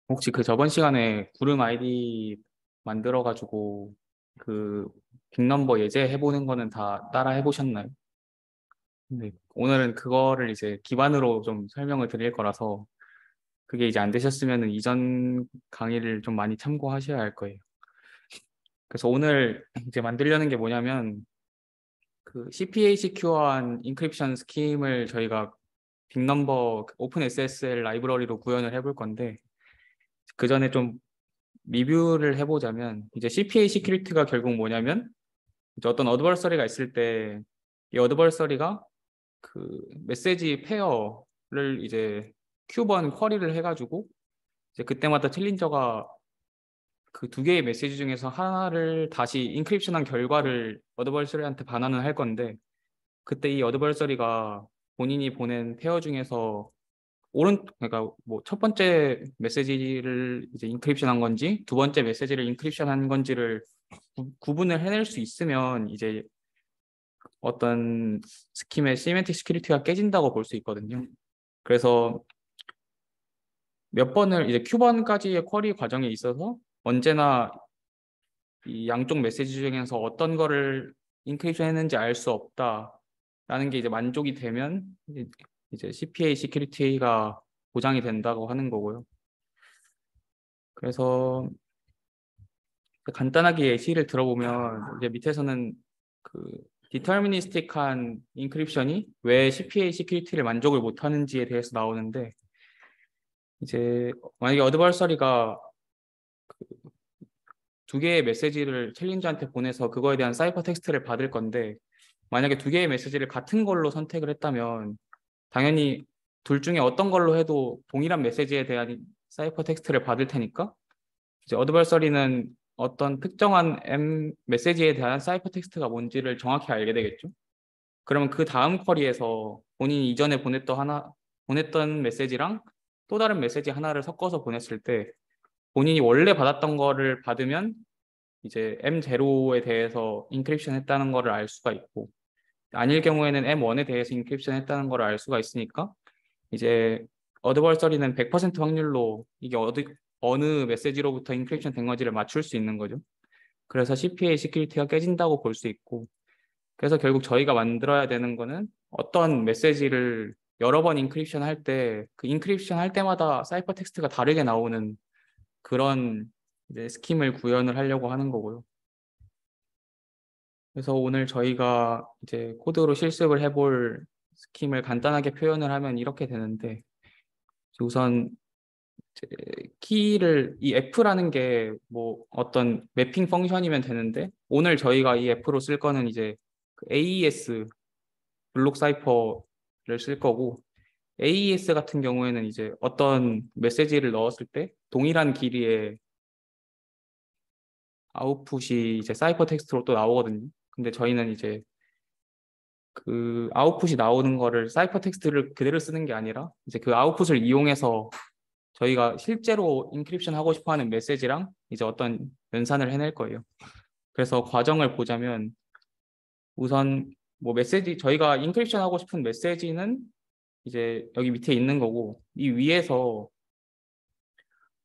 혹시 그 저번 시간에 구름 아이디 만들어가지고 그 빅넘버 예제해보는 거는 다 따라 해보셨나요? 네. 오늘은 그거를 이제 기반으로 좀 설명을 드릴 거라서 그게 이제 안 되셨으면 이전 강의를 좀 많이 참고하셔야 할 거예요. 그래서 오늘 이제 만들려는 게 뭐냐면 그 CPA 시큐어한 인크립션 스킴을 저희가 빅넘버 오픈 SSL 라이브러리로 구현을 해볼 건데 그 전에 좀 리뷰를 해보자면 이제 CPA 시큐리티가 결국 뭐냐면 이제 어떤 어드버서리가 있을 때 이 어드버서리가 그 메시지 페어를 이제 큐번 쿼리를 해가지고 이제 그때마다 챌린저가 그 두 개의 메시지 중에서 하나를 다시 인크립션한 결과를 어드버서리한테 반환을 할 건데 그때 이 어드버서리가 본인이 보낸 페어 중에서 그러니까 뭐 첫 번째 메시지를 이제 인크립션한 건지 두 번째 메시지를 인크립션한 건지를 구분을 해낼 수 있으면 이제 어떤 스킴의 시메틱 시큐리티가 깨진다고 볼 수 있거든요. 그래서 몇 번을 이제 Q번까지의 쿼리 과정에 있어서 언제나 이 양쪽 메시지 중에서 어떤 거를 인크립션 했는지 알 수 없다라는 게 이제 만족이 되면 이제 CPA 시큐리티가 보장이 된다고 하는 거고요. 그래서 간단하게 예시를 들어보면 이제 밑에서는 그 디터미니스틱한 인크립션이 왜 CPA 시큐리티를 만족을 못하는지에 대해서 나오는데 이제 만약에 어드버서리가 두 개의 메시지를 챌린저한테 보내서 그거에 대한 사이퍼 텍스트를 받을 건데 만약에 두 개의 메시지를 같은 걸로 선택을 했다면 당연히 둘 중에 어떤 걸로 해도 동일한 메시지에 대한 사이퍼 텍스트를 받을 테니까 이제 어드버서리는 어떤 특정한 M 메시지에 대한 사이퍼 텍스트가 뭔지를 정확히 알게 되겠죠. 그러면 그 다음 쿼리에서 본인이 이전에 보냈던 메시지랑 또 다른 메시지 하나를 섞어서 보냈을 때 본인이 원래 받았던 거를 받으면 이제 M0에 대해서 인크립션 했다는 거를 알 수가 있고 아닐 경우에는 M1에 대해서 인크립션 했다는 거를 알 수가 있으니까 이제 어드버서리는 100% 확률로 이게 어느 메시지로부터 인크립션 된 건지를 맞출 수 있는 거죠. 그래서 CPA 시큐리티가 깨진다고 볼 수 있고 그래서 결국 저희가 만들어야 되는 거는 어떤 메시지를 여러 번 인크립션 할 때 그 인크립션 할 때마다 사이퍼 텍스트가 다르게 나오는 그런 이제 스킴을 구현을 하려고 하는 거고요. 그래서 오늘 저희가 이제 코드로 실습을 해볼 스킴을 간단하게 표현을 하면 이렇게 되는데 우선 이제 키를 이 F라는 게 뭐 어떤 매핑 펑션이면 되는데 오늘 저희가 이 F로 쓸 거는 이제 그 AES 블록 사이퍼를 쓸 거고 AES 같은 경우에는 이제 어떤 메시지를 넣었을 때 동일한 길이의 아웃풋이 이제 사이퍼 텍스트로 또 나오거든요. 근데 저희는 이제 그 아웃풋이 나오는 거를 사이퍼 텍스트를 그대로 쓰는 게 아니라 이제 그 아웃풋을 이용해서 저희가 실제로 인크립션 하고 싶어 하는 메시지랑 이제 어떤 연산을 해낼 거예요. 그래서 과정을 보자면 우선 뭐 메시지 저희가 인크립션 하고 싶은 메시지는 이제 여기 밑에 있는 거고 이 위에서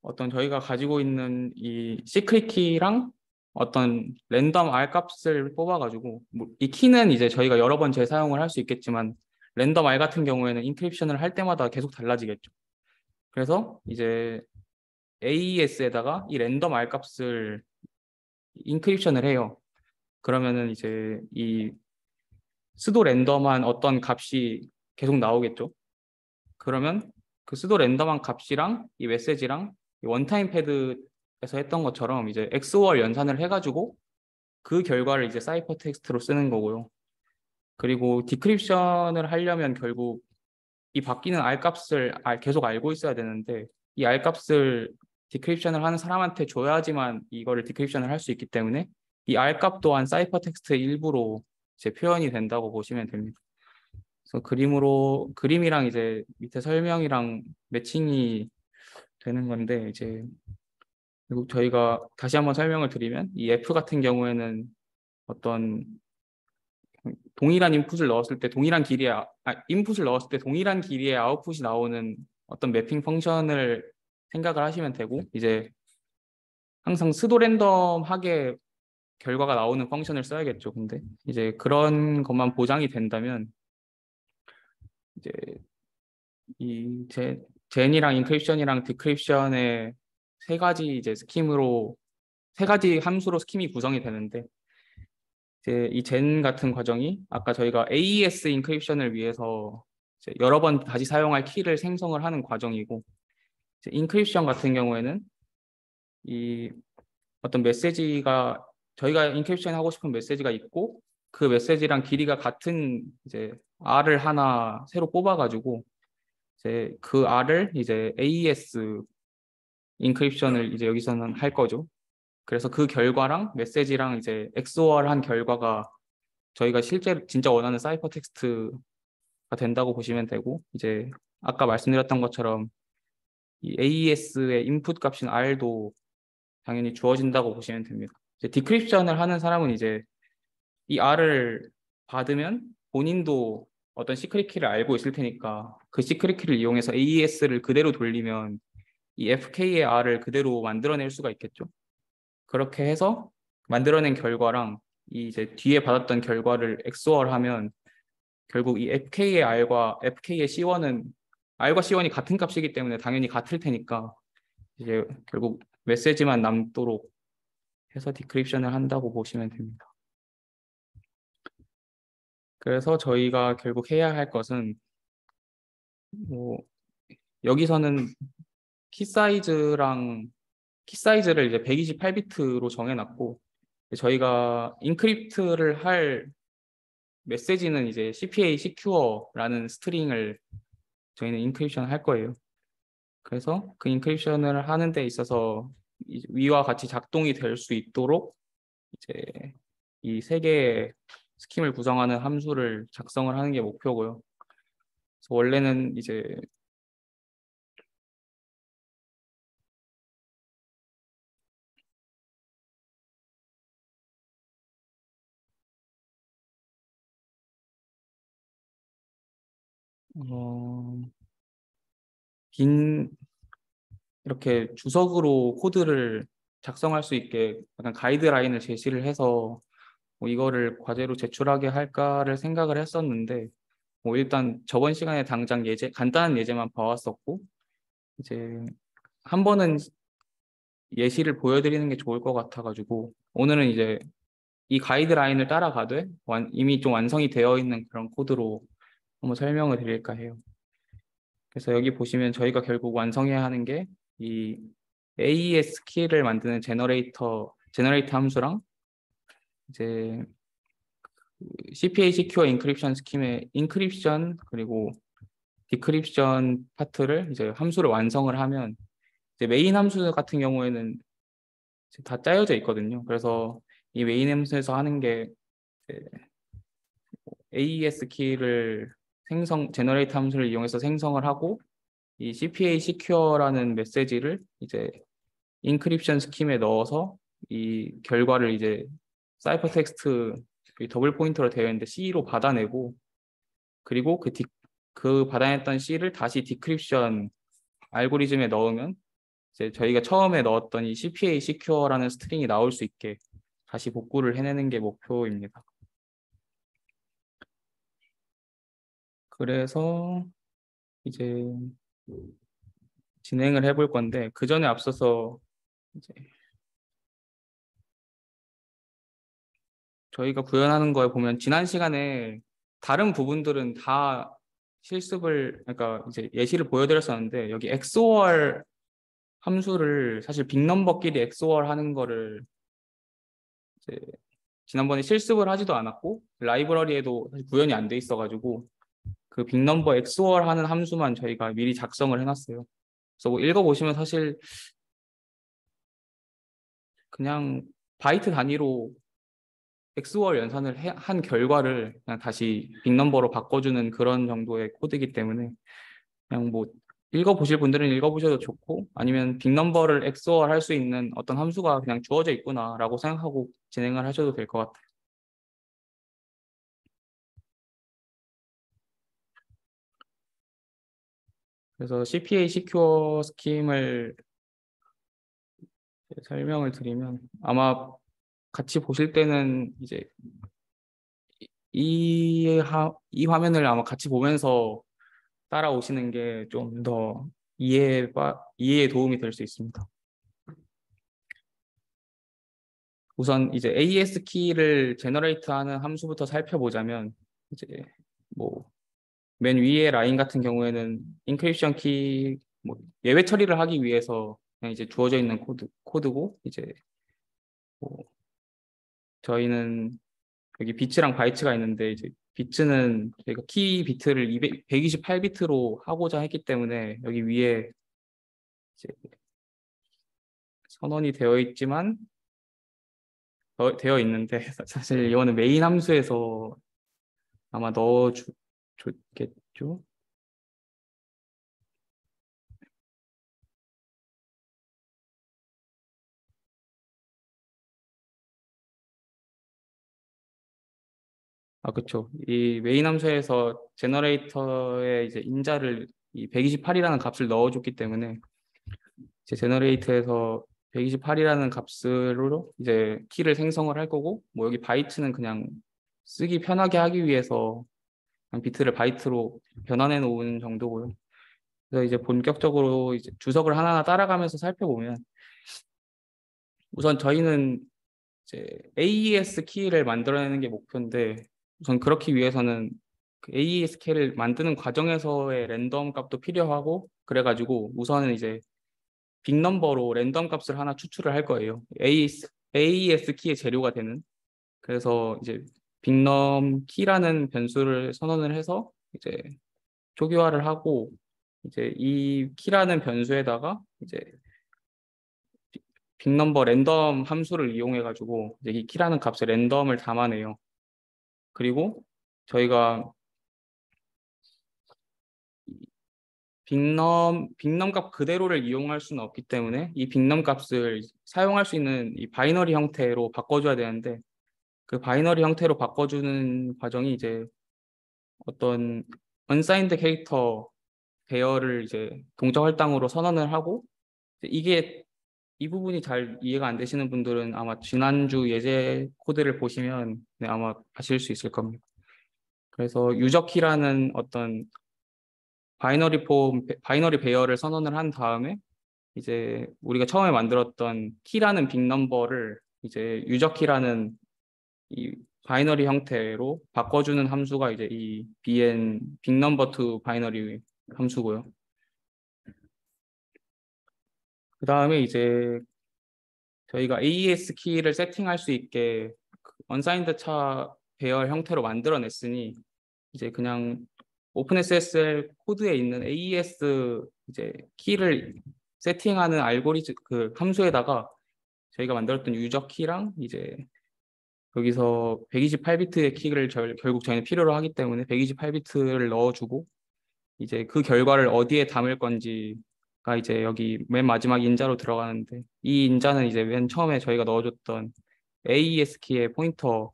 어떤 저희가 가지고 있는 이 시크릿 키랑 어떤 랜덤 R 값을 뽑아가지고 뭐이 키는 이제 저희가 여러 번 재사용을 할 수 있겠지만 랜덤 R 같은 경우에는 인크립션을 할 때마다 계속 달라지겠죠. 그래서 이제 AES에다가 이 랜덤 R 값을 인크립션을 해요. 그러면은 이제 이 수도 랜덤한 어떤 값이 계속 나오겠죠. 그러면 그 수도 랜덤한 값이랑 이 메시지랑 이 원타임 패드에서 했던 것처럼 이제 XOR 연산을 해가지고 그 결과를 이제 사이퍼 텍스트로 쓰는 거고요. 그리고 디크립션을 하려면 결국 이 바뀌는 R 값을 계속 알고 있어야 되는데 이 R 값을 디크립션을 하는 사람한테 줘야지만 이거를 디크립션을 할 수 있기 때문에 이 R 값 또한 사이퍼 텍스트의 일부로 이제 표현이 된다고 보시면 됩니다. 그래서 그림이랑 이제 밑에 설명이랑 매칭이 되는 건데 이제 결국 저희가 다시 한번 설명을 드리면 이 F 같은 경우에는 어떤 동일한 인풋을 넣었을 때 인풋을 넣었을 때 동일한 길이의 아웃풋이 나오는 어떤 매핑 펑션을 생각을 하시면 되고, 이제 항상 수도 랜덤하게 결과가 나오는 펑션을 써야겠죠. 근데 이제 그런 것만 보장이 된다면 이제 이 젠이랑 인크립션이랑 디크립션의 세 가지 이제 스킴으로 세 가지 함수로 스킴이 구성이 되는데, 이제 이 젠 같은 과정이 아까 저희가 AES 인크립션을 위해서 이제 여러 번 다시 사용할 키를 생성을 하는 과정이고, 이제 인크립션 같은 경우에는 이 어떤 메시지가 저희가 인크립션 하고 싶은 메시지가 있고, 그 메시지랑 길이가 같은 이제 R을 하나 새로 뽑아가지고 이제 그 R을 이제 AES 인크립션을 이제 여기서는 할 거죠. 그래서 그 결과랑 메시지랑 이제 XOR한 결과가 저희가 실제 진짜 원하는 사이퍼 텍스트가 된다고 보시면 되고, 이제 아까 말씀드렸던 것처럼 이 AES의 인풋 값인 R도 당연히 주어진다고 보시면 됩니다. 이제 디크립션을 하는 사람은 이제 이 R을 받으면 본인도 어떤 시크릿 키를 알고 있을 테니까 그 시크릿 키를 이용해서 AES를 그대로 돌리면 이 FK의 R을 그대로 만들어낼 수가 있겠죠. 그렇게 해서 만들어낸 결과랑 이 이제 뒤에 받았던 결과를 XOR하면 결국 이 FK의 R과 FK의 C1은 R과 C1이 같은 값이기 때문에 당연히 같을 테니까 이제 결국 메시지만 남도록 해서 디크립션을 한다고 보시면 됩니다. 그래서 저희가 결국 해야 할 것은 뭐 여기서는 키 사이즈를 이제 128비트로 정해놨고, 저희가 인크립트를 할 메시지는 이제 CPA 시큐어라는 스트링을 저희는 인크립션 할 거예요. 그래서 그 인크립션을 하는 데 있어서 위와 같이 작동이 될 수 있도록 이제 이 세 개의 스킴을 구성하는 함수를 작성을 하는 게 목표고요. 그래서 원래는 이제 어, 긴 이렇게 주석으로 코드를 작성할 수 있게 약간 가이드라인을 제시를 해서 뭐 이거를 과제로 제출하게 할까를 생각을 했었는데, 뭐 일단 저번 시간에 당장 간단한 예제만 봐왔었고, 이제 한 번은 예시를 보여드리는 게 좋을 것 같아가지고 오늘은 이제 이 가이드라인을 따라가되 이미 좀 완성이 되어 있는 그런 코드로 한번 설명을 드릴까 해요. 그래서 여기 보시면 저희가 결국 완성해야 하는 게 이 AES 키를 만드는 제너레이터 함수랑 이제 CPA 시큐어 인크립션 스킴의 인크립션 그리고 디크립션 파트를 이제 함수를 완성을 하면 이제 메인 함수 같은 경우에는 이제 다 짜여져 있거든요. 그래서 이 메인 함수에서 하는 게 AES 키를 제너레이터 함수를 이용해서 생성을 하고, 이 CPA 시큐어라는 메시지를 이제 인크립션 스킴에 넣어서 이 결과를 이제 사이퍼 텍스트 더블 포인터로 되어 있는데 C로 받아내고, 그리고 그 받아냈던 C를 다시 디크립션 알고리즘에 넣으면 이제 저희가 처음에 넣었던 이 CPA 시큐어라는 스트링이 나올 수 있게 다시 복구를 해내는 게 목표입니다. 그래서 이제 진행을 해볼 건데, 그 전에 앞서서 이제 저희가 구현하는 거에 보면 지난 시간에 다른 부분들은 다 그러니까 이제 예시를 보여드렸었는데, 여기 XOR 함수를 사실 빅넘버끼리 XOR 하는 거를 이제 지난번에 실습을 하지도 않았고 라이브러리에도 사실 구현이 안 돼 있어가지고 그 빅넘버 XOR 하는 함수만 저희가 미리 작성을 해놨어요. 그래서 뭐 읽어보시면 사실 그냥 바이트 단위로 XOR 연산을 한 결과를 그냥 다시 빅넘버로 바꿔주는 그런 정도의 코드이기 때문에 그냥 뭐 읽어보실 분들은 읽어보셔도 좋고, 아니면 빅넘버를 XOR 할 수 있는 어떤 함수가 그냥 주어져 있구나라고 생각하고 진행을 하셔도 될 것 같아요. 그래서 CPA 시큐어 스킴을 설명을 드리면 아마 같이 보실 때는 이제 이 화면을 아마 같이 보면서 따라오시는 게 좀 더 이해에 도움이 될 수 있습니다. 우선 이제 AES 키를 제너레이트하는 함수부터 살펴보자면 이제 뭐 맨 위에 라인 같은 경우에는 인크립션 키 뭐 예외 처리를 하기 위해서 그냥 이제 주어져 있는 코드고 이제 뭐 저희는 여기 비츠랑 바이츠가 있는데 이제 비츠는 저희가 키 비트를 128비트로 하고자 했기 때문에 여기 위에 이제 선언이 되어 있지만 되어 있는데 사실 이거는 메인 함수에서 아마 줬겠죠. 아, 그렇죠. 이 메인 함수에서 제너레이터에 이제 인자를 이 128이라는 값을 넣어줬기 때문에 이제 제너레이터에서 128이라는 값으로 이제 키를 생성을 할 거고 뭐 여기 바이트는 그냥 쓰기 편하게 하기 위해서 그냥 비트를 바이트로 변환해 놓은 정도고요. 그래서 이제 본격적으로 이제 주석을 하나하나 따라가면서 살펴보면 우선 저희는 이제 AES 키를 만들어내는 게 목표인데 우선 그렇기 위해서는 그 AES 키를 만드는 과정에서의 랜덤 값도 필요하고 그래가지고 우선은 이제 빅넘버로 랜덤 값을 하나 추출을 할 거예요. AES 키의 재료가 되는. 그래서 이제 빅넘 키라는 변수를 선언을 해서 이제 초기화를 하고 이제 이 키라는 변수에다가 이제 빅넘버 랜덤 함수를 이용해 가지고 이제 이 키라는 값에 랜덤을 담아내요. 그리고 저희가 빅넘 값 그대로를 이용할 수는 없기 때문에 이 빅넘 값을 사용할 수 있는 이 바이너리 형태로 바꿔줘야 되는데 그 바이너리 형태로 바꿔주는 과정이 이제 어떤 unsigned 캐릭터 배열을 이제 동적 할당으로 선언을 하고 이게 이 부분이 잘 이해가 안 되시는 분들은 아마 지난주 예제 코드를 보시면 네, 아마 아실 수 있을 겁니다. 그래서 유저키라는 어떤 바이너리 배열을 선언을 한 다음에 이제 우리가 처음에 만들었던 키라는 빅넘버를 이제 유저키라는 이 바이너리 형태로 바꿔주는 함수가 이제 이 bn 빅넘버 투 바이너리 함수고요. 그 다음에 이제 저희가 AES 키를 세팅할 수 있게 언사인드 차 배열 형태로 만들어냈으니 이제 그냥 오픈SSL 코드에 있는 AES 이제 키를 세팅하는 알고리즘 그 함수에다가 저희가 만들었던 유저 키랑 이제 여기서 128비트의 키를 결국 저희는 필요로 하기 때문에 128비트를 넣어주고 이제 그 결과를 어디에 담을 건지가 이제 여기 맨 마지막 인자로 들어가는데 이 인자는 이제 맨 처음에 저희가 넣어줬던 AES 키의 포인터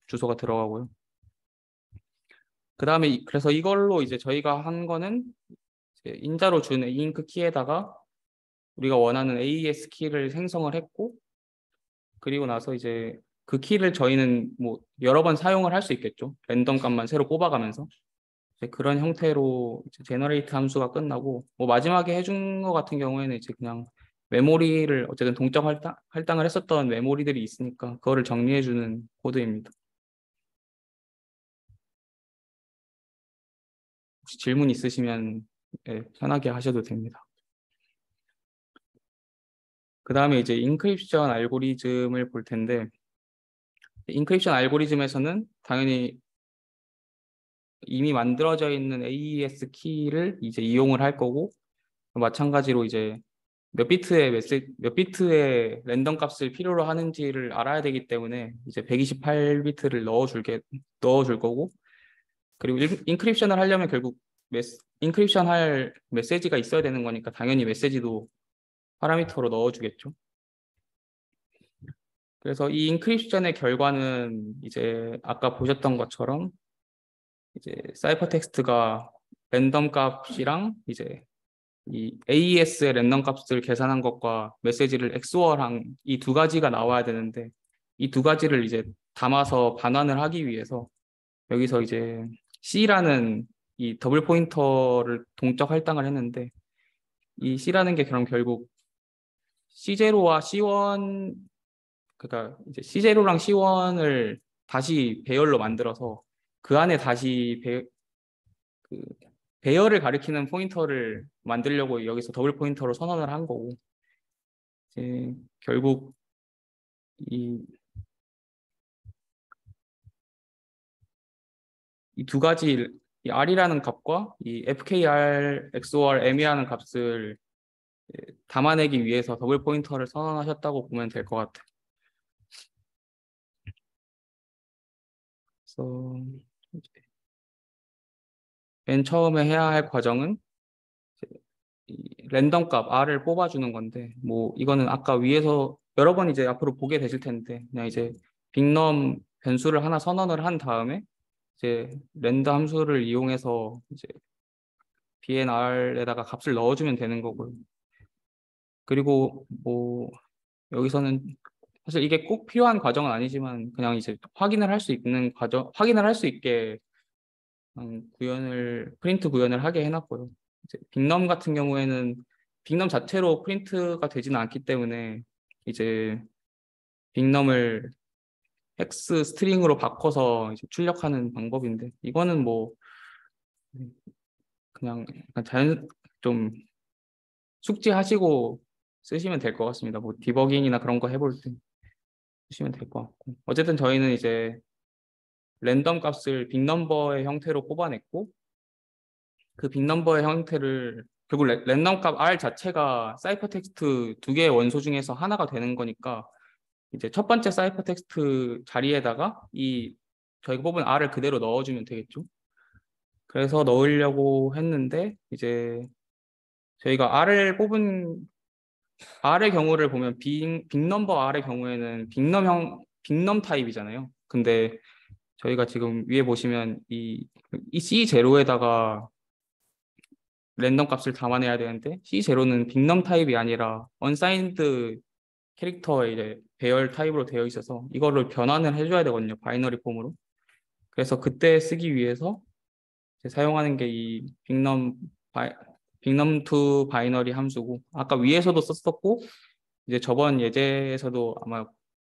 주소가 들어가고요. 그 다음에 그래서 이걸로 이제 저희가 한 거는 이제 인자로 준 A잉크 키에다가 우리가 원하는 AES 키를 생성을 했고 그리고 나서 이제 그 키를 저희는 뭐 여러 번 사용을 할 수 있겠죠. 랜덤 값만 새로 뽑아가면서 이제 그런 형태로 이제 제너레이트 함수가 끝나고 뭐 마지막에 해준 거 같은 경우에는 이제 그냥 메모리를 어쨌든 동적 할당을 했었던 메모리들이 있으니까 그거를 정리해주는 코드입니다. 혹시 질문 있으시면 예, 편하게 하셔도 됩니다. 그 다음에 이제 인크립션 알고리즘을 볼 텐데 인크립션 알고리즘에서는 당연히 이미 만들어져 있는 AES 키를 이제 이용을 할 거고 마찬가지로 이제 몇 비트의 랜덤 값을 필요로 하는지를 알아야 되기 때문에 이제 128비트를 넣어줄 거고 그리고 인크립션을 하려면 결국 인크립션 할 메시지가 있어야 되는 거니까 당연히 메시지도 파라미터로 넣어주겠죠. 그래서 이 인크립션의 결과는 이제 아까 보셨던 것처럼 이제 사이퍼 텍스트가 랜덤 값이랑 이제 이 AES의 랜덤 값을 계산한 것과 메시지를 XOR한 이 두 가지가 나와야 되는데 이 두 가지를 이제 담아서 반환을 하기 위해서 여기서 이제 C라는 이 더블 포인터를 동적 할당을 했는데 이 C라는 게 그럼 결국 C0와 C1 그러니까 이제 C0랑 C1을 다시 배열로 만들어서 그 안에 다시 그 배열을 가리키는 포인터를 만들려고 여기서 더블 포인터로 선언을 한 거고 이제 결국 이 두 가지 이 R이라는 값과 이 FKR, XOR, M이라는 값을 담아내기 위해서 더블 포인터를 선언하셨다고 보면 될 것 같아요. 그래서 맨 처음에 해야 할 과정은 이 랜덤 값 R을 뽑아주는 건데 뭐 이거는 아까 위에서 여러 번 이제 앞으로 보게 되실 텐데 그냥 이제 빅넘 변수를 하나 선언을 한 다음에 이제 랜덤 함수를 이용해서 이제 BNR에다가 값을 넣어주면 되는 거고요. 그리고 뭐 여기서는 사실 이게 꼭 필요한 과정은 아니지만 그냥 이제 확인을 할 수 있는 과정, 확인을 할 수 있게 구현을 프린트 구현을 하게 해놨고요. 이제 빅넘 같은 경우에는 빅넘 자체로 프린트가 되지는 않기 때문에 이제 빅넘을 X 스트링으로 바꿔서 이제 출력하는 방법인데 이거는 뭐 그냥 약간 좀 숙지하시고 쓰시면 될 것 같습니다. 뭐 디버깅이나 그런 거 해볼 때 쓰시면 될 것 같고 어쨌든 저희는 이제 랜덤 값을 빅넘버의 형태로 뽑아냈고 그 빅넘버의 형태를 결국 랜덤 값 R 자체가 사이퍼 텍스트 두 개의 원소 중에서 하나가 되는 거니까 이제 첫 번째 사이퍼 텍스트 자리에다가 이 저희가 뽑은 R을 그대로 넣어주면 되겠죠. 그래서 넣으려고 했는데 이제 저희가 R의 경우를 보면 빅넘버 R의 경우에는 빅넘 타입이잖아요. 근데 저희가 지금 위에 보시면 이 C0에다가 랜덤 값을 담아내야 되는데 C0는 빅넘 타입이 아니라 unsigned 캐릭터의 이제 배열 타입으로 되어 있어서 이거를 변환을 해줘야 되거든요. 바이너리 폼으로. 그래서 그때 쓰기 위해서 사용하는 게 이 빅넘 투 바이너리 함수고 아까 위에서도 썼었고 이제 저번 예제에서도 아마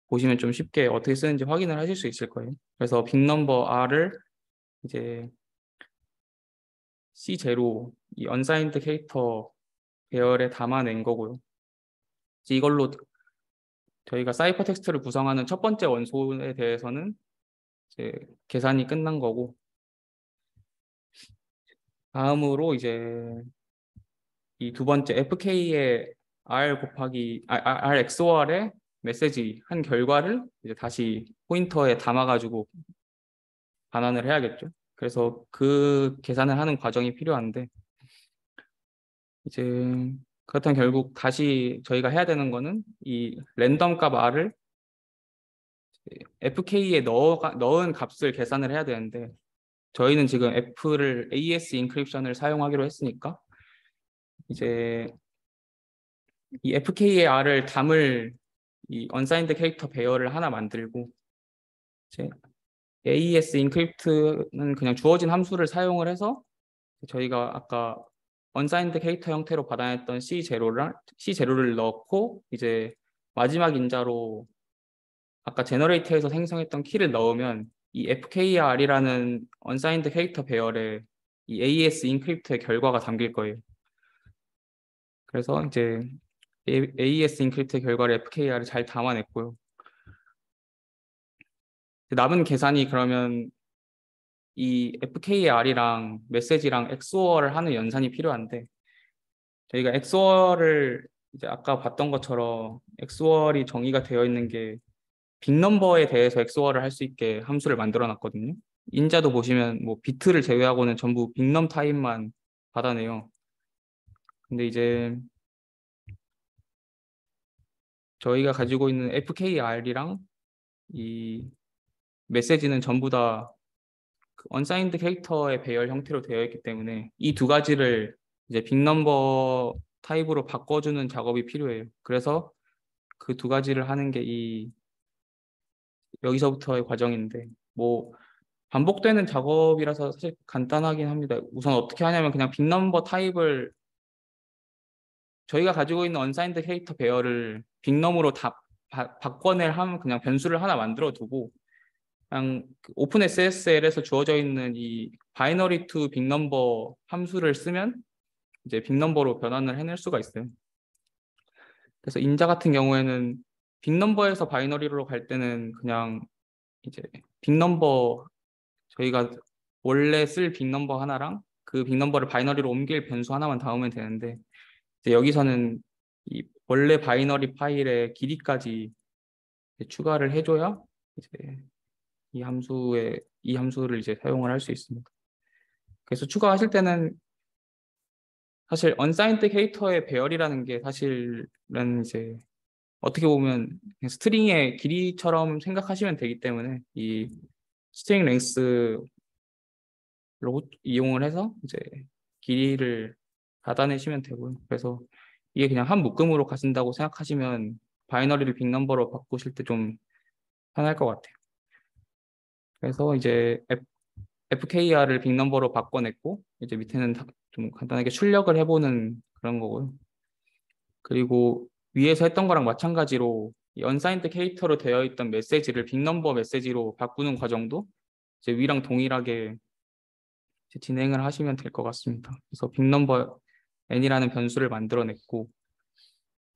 보시면 좀 쉽게 어떻게 쓰는지 확인을 하실 수 있을 거예요. 그래서 빅넘버 R을 이제 C0 이 unsigned 캐릭터 배열에 담아낸 거고요. 이제 이걸로 저희가 사이퍼 텍스트를 구성하는 첫 번째 원소에 대해서는 이제 계산이 끝난 거고 다음으로 이제 이 두 번째 FK의 R 곱하기 R XOR의 메시지 한 결과를 이제 다시 포인터에 담아가지고 반환을 해야겠죠. 그래서 그 계산을 하는 과정이 필요한데 이제 그렇다면 결국 다시 저희가 해야 되는 거는 이 랜덤 값 R을 FK에 넣은 값을 계산을 해야 되는데 저희는 지금 F를 AES 인크립션을 사용하기로 했으니까 이제 이 FK의 R을 담을 이 unsigned 캐릭터 배열을 하나 만들고 이제 AES 인크립트는 그냥 주어진 함수를 사용을 해서 저희가 아까 unsigned 캐릭터 형태로 받아냈던 C0를 넣고 이제 마지막 인자로 아까 제너레이터에서 생성했던 키를 넣으면 이 FKR이라는 unsigned 캐릭터 배열에 이 AES 인크립트의 결과가 담길 거예요. 그래서 이제 AES 인크립트의 결과를 FKR을 잘 담아냈고요. 남은 계산이 그러면 이 FKR이랑 메시지랑 XOR를 하는 연산이 필요한데 저희가 XOR을 이제 아까 봤던 것처럼 XOR이 정의가 되어 있는 게 빅넘버에 대해서 XOR을 할 수 있게 함수를 만들어 놨거든요. 인자도 보시면 뭐 비트를 제외하고는 전부 빅넘 타입만 받아내요. 근데 이제 저희가 가지고 있는 FKR이랑 이 메시지는 전부 다 unsigned 캐릭터의 배열 형태로 되어 있기 때문에 이 두 가지를 이제 빅넘버 타입으로 바꿔주는 작업이 필요해요. 그래서 그 두 가지를 하는 게 여기서부터의 과정인데 뭐 반복되는 작업이라서 사실 간단하긴 합니다. 우선 어떻게 하냐면 그냥 빅넘버 타입을 저희가 가지고 있는 언사인드 캐릭터 배열을 빅넘으로 다 바꿔낼 하면 그냥 변수를 하나 만들어 두고 그냥 오픈 SSL에서 주어져 있는 이 바이너리 투 빅넘버 함수를 쓰면 이제 빅넘버로 변환을 해낼 수가 있어요. 그래서 인자 같은 경우에는 빅넘버에서 바이너리로 갈 때는 그냥 이제 빅넘버 저희가 원래 쓸 빅넘버 하나랑 그 빅넘버를 바이너리로 옮길 변수 하나만 담으면 되는데 이제 여기서는 이 원래 바이너리 파일의 길이까지 이제 추가를 해줘야 이제 이 함수를 이제 사용을 할 수 있습니다. 그래서 추가하실 때는 사실 unsigned 캐릭터의 배열이라는 게 사실은 이제 어떻게 보면 그냥 스트링의 길이처럼 생각하시면 되기 때문에 이 스트링 랭스를 이용을 해서 이제 길이를 받아내시면 되고요. 그래서 이게 그냥 한 묶음으로 가신다고 생각하시면 바이너리를 빅넘버로 바꾸실 때 좀 편할 것 같아요. 그래서 이제 FKR을 빅넘버로 바꿔냈고 이제 밑에는 좀 간단하게 출력을 해보는 그런 거고요. 그리고 위에서 했던 거랑 마찬가지로 이 unsigned 캐릭터로 되어 있던 메시지를 빅넘버 메시지로 바꾸는 과정도 이제 위랑 동일하게 이제 진행을 하시면 될 것 같습니다. 그래서 빅넘버 n이라는 변수를 만들어냈고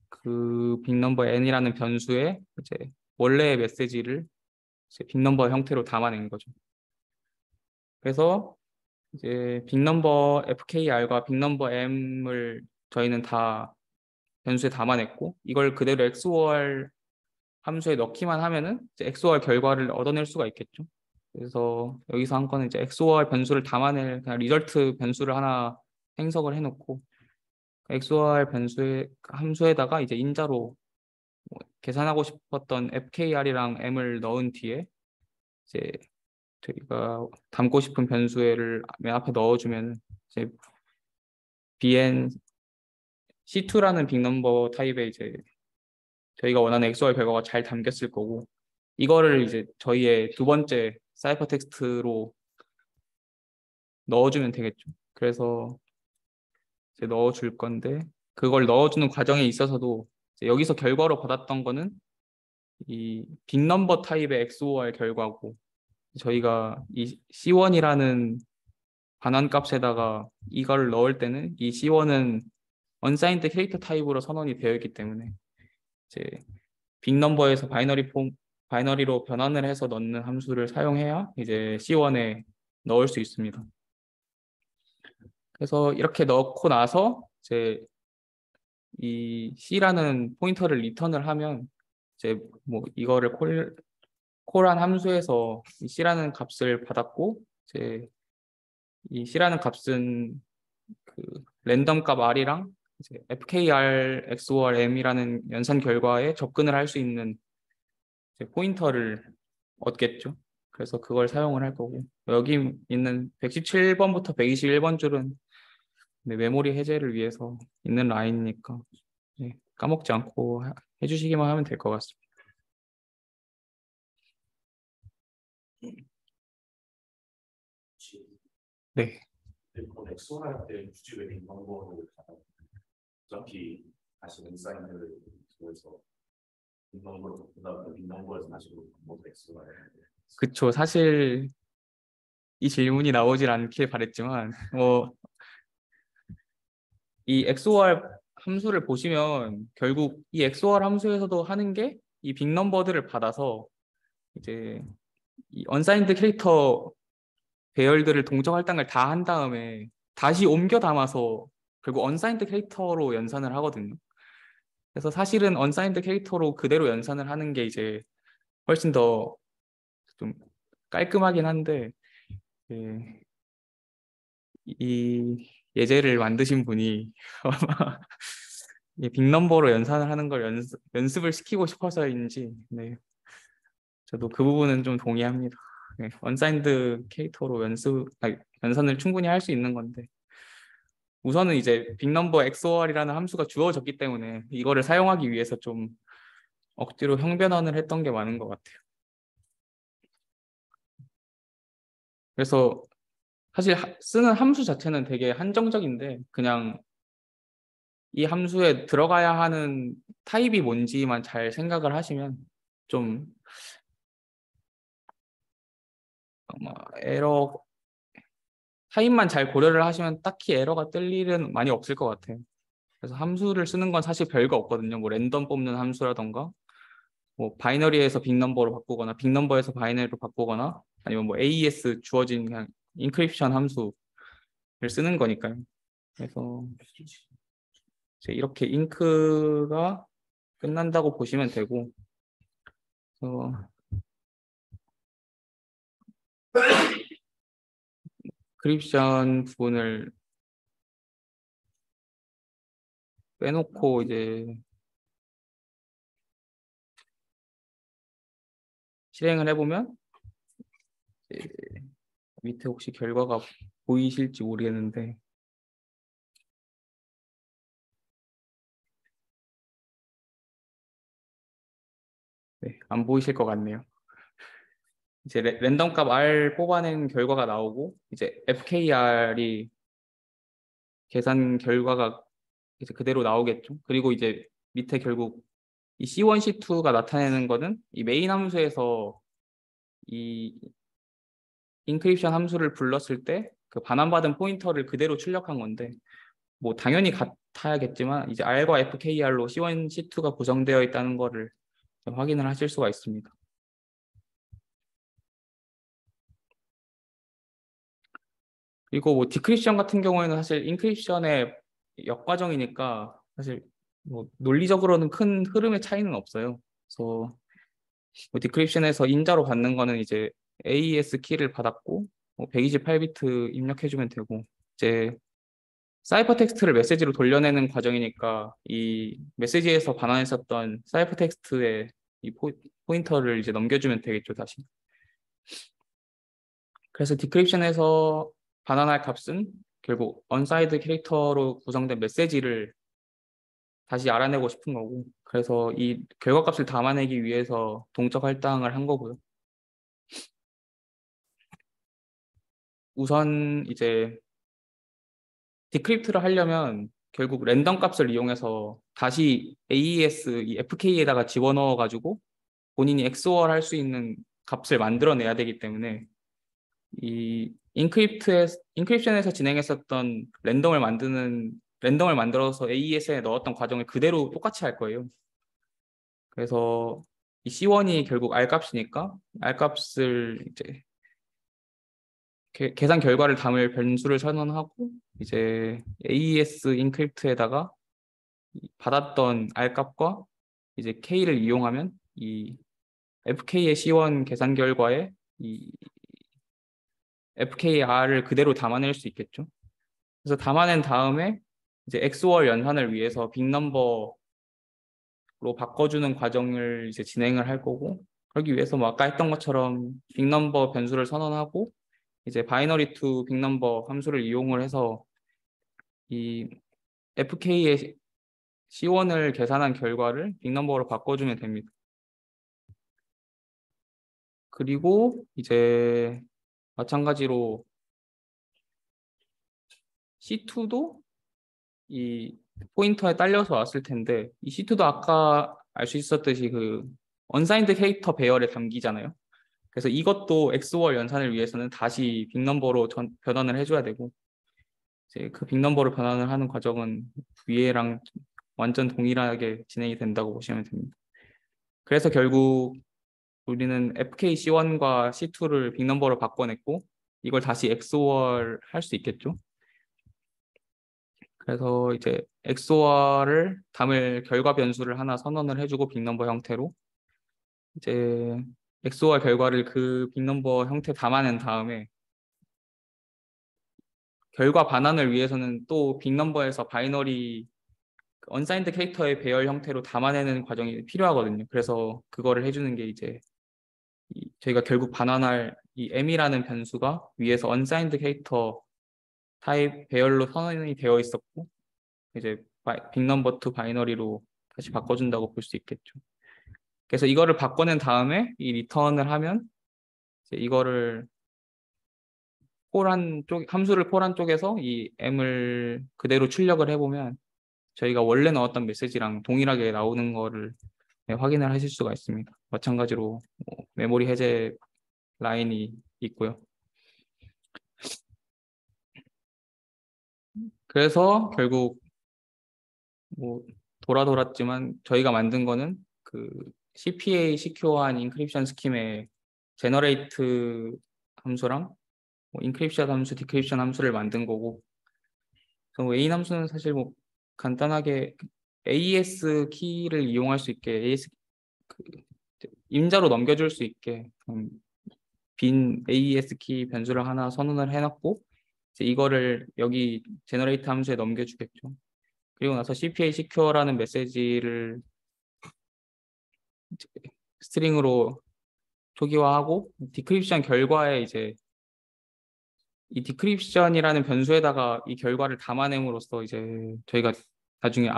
그 빅넘버 n이라는 변수에 이제 원래의 메시지를 이제 빅넘버 형태로 담아낸 거죠. 그래서 이제 빅넘버 FKR과 빅넘버 M을 저희는 다 변수에 담아냈고 이걸 그대로 XOR 함수에 넣기만 하면은 이제 XOR 결과를 얻어낼 수가 있겠죠. 그래서 여기서 한 건은 이제 XOR 변수를 담아낼 그냥 리절트 변수를 하나 생성을 해놓고 XOR 변수의 함수에다가 이제 인자로 뭐 계산하고 싶었던 FKR이랑 M을 넣은 뒤에 이제 저희가 담고 싶은 변수를 맨 앞에 넣어주면 이제 bn c2라는 빅넘버 타입에 이제 저희가 원하는 XOR 결과가 잘 담겼을 거고 이거를 이제 저희의 두 번째 사이퍼 텍스트로 넣어주면 되겠죠. 그래서 이제 넣어줄 건데 그걸 넣어주는 과정에 있어서도 이제 여기서 결과로 받았던 거는 이 빅넘버 타입의 XOR 결과고 저희가 이 C1이라는 반환값에다가 이걸 넣을 때는 이 C1은 unsigned 캐릭터 타입으로 선언이 되어 있기 때문에 이제 빅넘버에서 바이너리로 변환을 해서 넣는 함수를 사용해야 이제 C1에 넣을 수 있습니다. 그래서 이렇게 넣고 나서 이제 이 C라는 포인터를 리턴을 하면 이제 뭐 이거를 콜한 함수에서 이 C라는 값을 받았고 이제 이 C라는 값은 그 랜덤 값 R이랑 이제 FKR XOR M이라는 연산 결과에 접근을 할 수 있는 포인터를 얻겠죠. 그래서 그걸 사용을 할 거고 여기 있는 117번부터 121번 줄은 메모리 해제를 위해서 있는 라인이니까 까먹지 않고 해주시기만 하면 될 것 같습니다. 네. 엑소할 때 굳이 왜 빅넘버로 어차피 다시 인사이드를 통해서 빅넘버로 그다음에 빅넘버에서 다시 빅넘버 엑소할 그쵸. 사실 이 질문이 나오질 않길 바랬지만 이 XOR 함수를 보시면 결국 이 XOR 함수에서도 하는 게 이 빅넘버들을 받아서 이제 이 unsigned 캐릭터 배열들을 동적 할당을 다 한 다음에 다시 옮겨 담아서 결국 unsigned 캐릭터로 연산을 하거든요. 그래서 사실은 unsigned 캐릭터로 그대로 연산을 하는 게 이제 훨씬 더 좀 깔끔하긴 한데 이 예제를 만드신 분이 이 빅넘버로 연산을 하는 걸 연습을 시키고 싶어서인지 저도 그 부분은 좀 동의합니다. 언사인드 캐릭터로 연산을 충분히 할 수 있는 건데 우선은 이제 빅넘버 XOR이라는 함수가 주어졌기 때문에 이거를 사용하기 위해서 좀 억지로 형변환을 했던 게 많은 것 같아요. 그래서 사실 쓰는 함수 자체는 되게 한정적인데 그냥 이 함수에 들어가야 하는 타입이 뭔지만 잘 생각을 하시면 좀 아마 에러 타입만 잘 고려를 하시면 딱히 에러가 뜰 일은 많이 없을 것 같아요. 그래서 함수를 쓰는 건 사실 별거 없거든요. 뭐 랜덤 뽑는 함수라던가 뭐 바이너리에서 빅넘버로 바꾸거나 빅넘버에서 바이너리로 바꾸거나 아니면 뭐 AES 주어진 그냥 인크립션 함수를 쓰는 거니까요. 그래서 이제 이렇게 잉크가 끝난다고 보시면 되고 그래서 크립션 부분을 빼놓고 이제 실행을 해보면 이제 밑에 혹시 결과가 보이실지 모르겠는데 네, 안 보이실 것 같네요. 이제 랜덤 값 R 뽑아낸 결과가 나오고 이제 FKR이 계산 결과가 이제 그대로 나오겠죠. 그리고 이제 밑에 결국 이 C1, C2가 나타내는 거는 이 메인 함수에서 이 인크립션 함수를 불렀을 때 그 반환받은 포인터를 그대로 출력한 건데 뭐 당연히 같아야겠지만 이제 R과 FKR로 C1, C2가 구성되어 있다는 거를 확인을 하실 수가 있습니다. 그리고 뭐 디크립션 같은 경우에는 사실 인크립션의 역과정이니까 사실 뭐 논리적으로는 큰 흐름의 차이는 없어요. 그래서 뭐 디크립션에서 인자로 받는 거는 이제 AES 키를 받았고 뭐 128비트 입력해주면 되고 이제 사이퍼 텍스트를 메시지로 돌려내는 과정이니까 이 메시지에서 반환했었던 사이퍼 텍스트의 이 포인터를 이제 넘겨주면 되겠죠, 다시. 그래서 디크립션에서 반환할 값은 결국 언사이드 캐릭터로 구성된 메시지를 다시 알아내고 싶은 거고 그래서 이 결과값을 담아내기 위해서 동적 할당을 한 거고요. 우선 이제 디크립트를 하려면 결국 랜덤 값을 이용해서 다시 AES 이 FK에다가 집어넣어 가지고 본인이 XOR 할 수 있는 값을 만들어내야 되기 때문에 이 인크립션에서 진행했었던 랜덤을 만들어서 AES에 넣었던 과정을 그대로 똑같이 할 거예요. 그래서 이 C1이 결국 R 값이니까 R 값을 이제 계산 결과를 담을 변수를 선언하고 이제 AES 인크립트에다가 받았던 R 값과 이제 K를 이용하면 이 FK의 C1 계산 결과에 이 FKR을 그대로 담아낼 수 있겠죠. 그래서 담아낸 다음에 이제 XOR 연산을 위해서 빅넘버로 바꿔주는 과정을 이제 진행을 할 거고 그러기 위해서 뭐 아까 했던 것처럼 빅넘버 변수를 선언하고 이제 바이너리 투 빅넘버 함수를 이용을 해서 이 FK의 C1을 계산한 결과를 빅넘버로 바꿔주면 됩니다. 그리고 이제 마찬가지로 C2도 이 포인터에 딸려서 왔을 텐데 이 C2도 아까 알 수 있었듯이 그 언사인드 캐릭터 배열에 담기잖아요. 그래서 이것도 XOR 연산을 위해서는 다시 빅넘버로 변환을 해줘야 되고 이제 그 빅넘버로 변환을 하는 과정은 위에랑 완전 동일하게 진행이 된다고 보시면 됩니다. 그래서 결국 우리는 FK C1과 C2를 빅넘버로 바꿔냈고 이걸 다시 XOR 할 수 있겠죠. 그래서 이제 XOR을 담을 결과 변수를 하나 선언을 해주고 빅넘버 형태로 이제 XOR 결과를 그 빅넘버 형태 담아낸 다음에 결과 반환을 위해서는 또 빅넘버에서 바이너리 언사인드 캐릭터의 배열 형태로 담아내는 과정이 필요하거든요. 그래서 그거를 해주는 게 이제 저희가 결국 반환할 이 m이라는 변수가 위에서 언사인드 캐릭터 타입 배열로 선언이 되어 있었고 이제 빅넘버 투 바이너리로 다시 바꿔준다고 볼 수 있겠죠. 그래서 이거를 바꿔낸 다음에 이 리턴을 하면 이제 이거를 폴한 쪽 함수를 폴한 쪽에서 이 m을 그대로 출력을 해보면 저희가 원래 넣었던 메시지랑 동일하게 나오는 거를 네, 확인을 하실 수가 있습니다. 마찬가지로 메모리 해제 라인이 있고요. 그래서 결국 뭐 돌았지만 저희가 만든 거는 그 CPA 시큐어한 인크립션 스킴의 제너레이트 함수랑 뭐 인크립션 함수, 디크립션 함수를 만든 거고, 그래서 메인 함수는 사실 뭐 간단하게 AES 키를 이용할 수 있게 AES 그 임자로 넘겨줄 수 있게 빈 AES 키 변수를 하나 선언을 해놨고 이제 이거를 여기 제너레이트 함수에 넘겨주겠죠. 그리고 나서 CPA 시큐어라는 메시지를 스트링으로 초기화하고 디크립션 결과에 이제 이 디크립션이라는 변수에다가 이 결과를 담아냄으로써 이제 저희가 나중에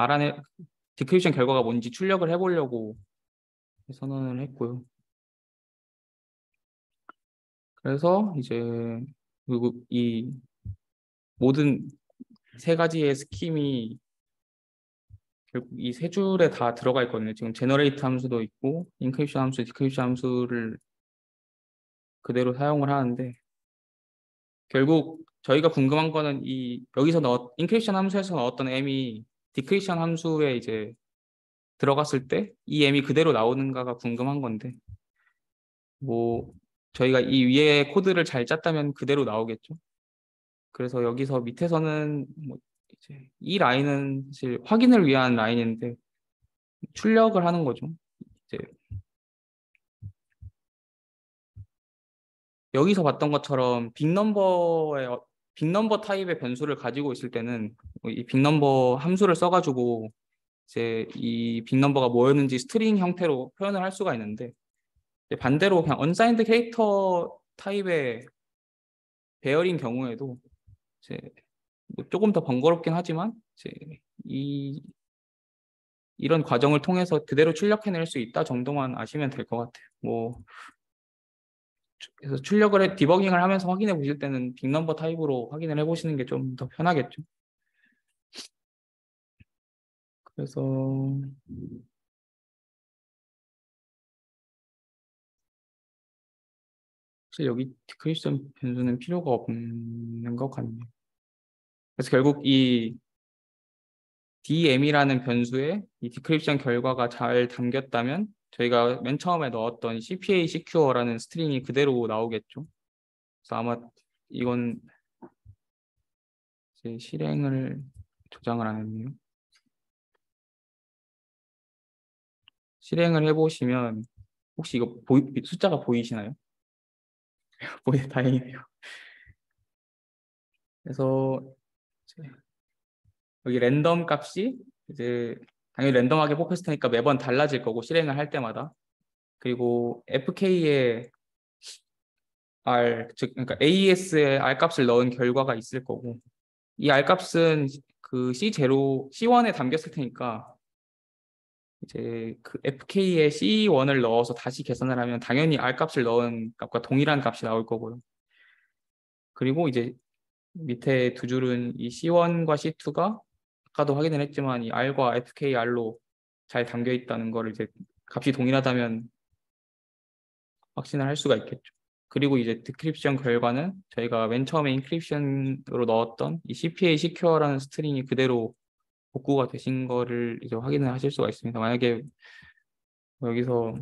디크립션 결과가 뭔지 출력을 해보려고 선언을 했고요. 그래서 이제 그리고 이 모든 세 가지의 스킴이 결국 이 세 줄에 다 들어가 있거든요. 지금 제너레이트 함수도 있고 인크립션 함수, 디크립션 함수를 그대로 사용을 하는데 결국 저희가 궁금한 거는 이 여기서 인크립션 함수에서 넣었던 m이 디크립션 함수에 이제 들어갔을 때 이 m이 그대로 나오는가가 궁금한 건데 뭐 저희가 이 위에 코드를 잘 짰다면 그대로 나오겠죠. 그래서 여기서 밑에서는 뭐 이제 이 라인은 사실 확인을 위한 라인인데 출력을 하는 거죠. 이제 여기서 봤던 것처럼 빅넘버 타입의 변수를 가지고 있을 때는 이 빅넘버 함수를 써가지고 이제 이 빅넘버가 뭐였는지 스트링 형태로 표현을 할 수가 있는데 반대로 그냥 언사인드 캐릭터 타입의 배열인 경우에도 이제 뭐 조금 더 번거롭긴 하지만 이제 이런 과정을 통해서 그대로 출력해낼 수 있다 정도만 아시면 될 것 같아요. 뭐 그래서 디버깅을 하면서 확인해 보실 때는 빅넘버 타입으로 확인을 해보시는 게 좀 더 편하겠죠. 그래서 사실 여기 디크리션 변수는 필요가 없는 것 같네요. 그래서 결국 이 DM이라는 변수에 이 디크립션 결과가 잘 담겼다면 저희가 맨 처음에 넣었던 CPA 시큐어라는 스트링이 그대로 나오겠죠. 그래서 아마 이건 이제 실행을 저장을 안 했네요. 실행을 해보시면 혹시 이거 숫자가 보이시나요? 다행이네요. 그래서 여기 랜덤 값이 이제 당연히 랜덤하게 뽑혔을 테니까 매번 달라질 거고 실행을 할 때마다 그리고 FK의 R 즉 그러니까 AES의 R 값을 넣은 결과가 있을 거고 이 R 값은 그 C1에 담겼을 테니까 이제 그 FK의 C1을 넣어서 다시 계산을 하면 당연히 R 값을 넣은 값과 동일한 값이 나올 거고요. 그리고 이제 밑에 두 줄은 이 C1과 C2가 아까도 확인을 했지만 이 R과 FKR로 잘 담겨 있다는 거를 이제 값이 동일하다면 확신을 할 수가 있겠죠. 그리고 이제 디크립션 결과는 저희가 맨 처음에 인크립션으로 넣었던 이 CPA 시큐어라는 스트링이 그대로 복구가 되신 거를 이제 확인을 하실 수가 있습니다. 만약에 여기서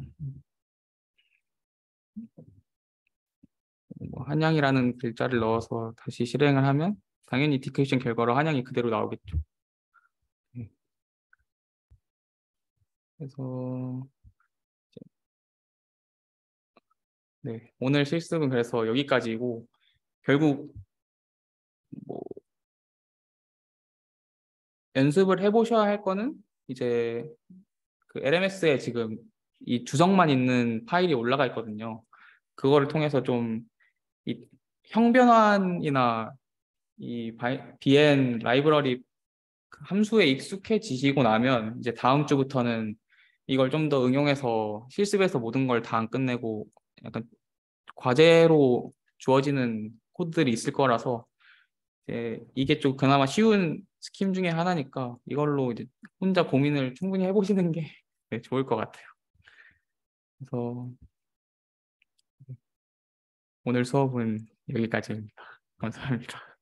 뭐 한양이라는 글자를 넣어서 다시 실행을 하면 당연히 디크립션 결과로 한양이 그대로 나오겠죠. 네. 그래서 네, 오늘 실습은 그래서 여기까지고 결국 뭐 연습을 해보셔야 할 거는 이제 그 LMS에 지금 이 주석만 있는 파일이 올라가 있거든요. 그거를 통해서 좀 이 형변환이나 이 BN 라이브러리 함수에 익숙해지시고 나면 이제 다음 주부터는 이걸 좀 더 응용해서 실습에서 모든 걸 다 안 끝내고 약간 과제로 주어지는 코드들이 있을 거라서 이게 좀 그나마 쉬운 스킴 중에 하나니까 이걸로 이제 혼자 고민을 충분히 해보시는 게 네, 좋을 것 같아요. 그래서 오늘 수업은 여기까지입니다. 감사합니다.